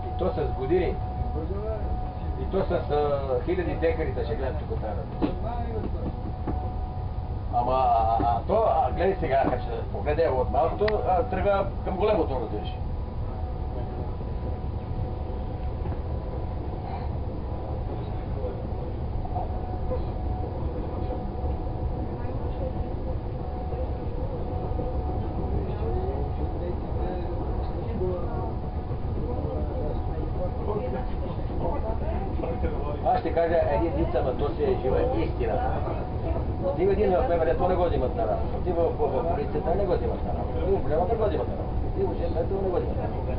И то с години. И то с хиляди декарите ще гледам тук трябва. Ама то, гледай сега, като ще погледа от малкото, тръгва към големото, разбираш. Аз ще кажа един вид, ама то си е жива истина. Отива един в МВР, то не го взимат на работа. Отива в полицията, не го взимат на работа. Отива в голямата, го взимат на работа. Отива в жертвата, не го взимат на работа.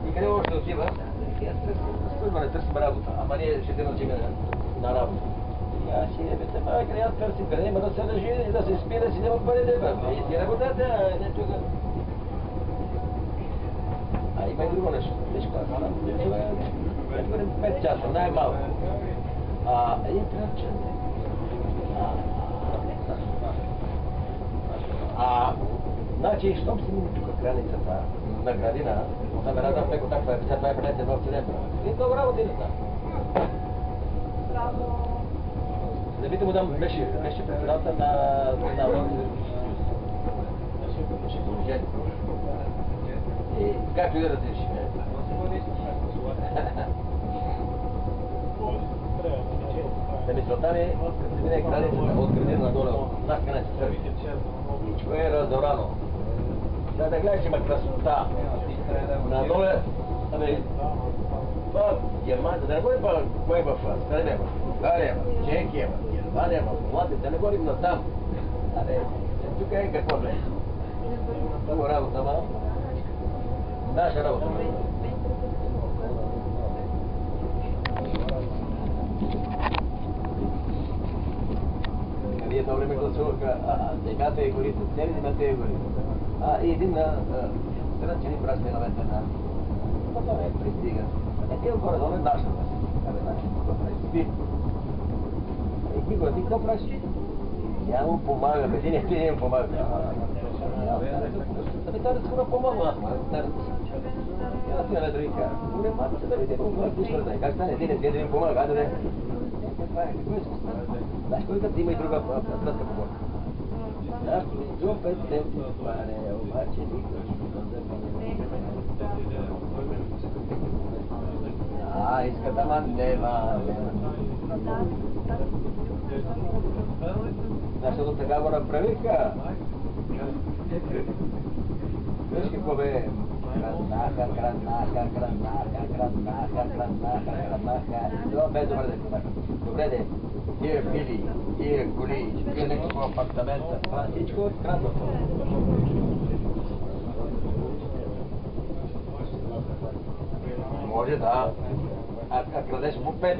И къде още отива? Служба не търсим работа, ама ние ще те научим на работа. И аз си не бете, къде аз търсим, къде има да се държи, да се спи, да си няма парите, бе. И ти работата, не тук. А има и друго нещо. Виж какво, има 5 часа, най-малко. Един тръчен. Значи, щом си мини тук границата на градина, там е разъм пеко таква е, това е пренете в Цилебра. И много работа и да. Да бите му дам, беше председател на и както и да разреши. Да мисълта ми, като се мине границата от градина надолу, от нас граница Сърбия. Всичко е разорано. Да гледаш, има красота. Надолу е, това Германия, да не говорим кое в Сърбия, в България, в Чехия, в Германия, в Холандия, да не говорим натам. Тук е какво гледа. Много работа, ама наша работа. Ние едно време гласуваха земята и горите, цели земята и горите. И един странчени брат ме навете на това не пристига. Тия горе-долу е нашата. Какво прави? И ти го, ти какво правиш? Я му помагам, един ти не му помага. Абе, тази скоро помогна аз, аз ти наведро и кажа. Горе малко да видим, как стане, един да ми помага, да не. Това е, какво е скусно? Знаеш, кой като има и друга тръска по борка? Да, зупете, паре, обаче никой иска да ма нема. Защото така го направиха. Виж какво бе? Кранаха. Това бе добре да кранаха. Добре де, тия вили, тия коли, тия някакво апартамента, това всичко е откраднато. Може да, а крадеш по 5.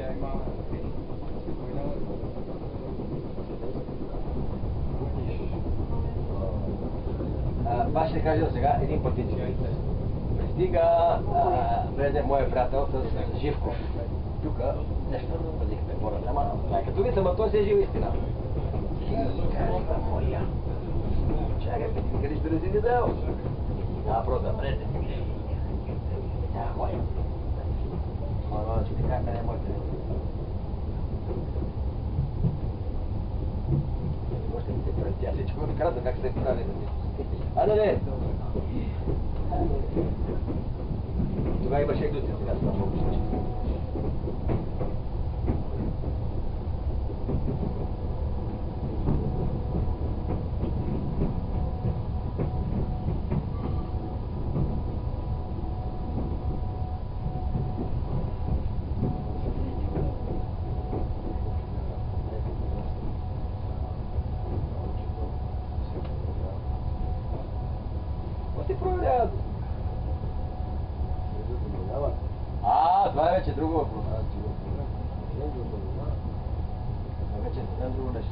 Аз ще кажа сега един пътичен. Пристига, влезе моя приятел с Живков. Тук нещо пазихме хората, ама като видим, той се е жива истина. Казва моя. Чакай, къде ще да си дел? Просто влезе. Моя. Моя, ще ти кажа, къде е моите. Още ми се прави, тя всичко ми казва как се прави. Не. Тогава имаше глюци, сега това много случи. Това е вече друго въпрос. Вече е съвсем друго нещо.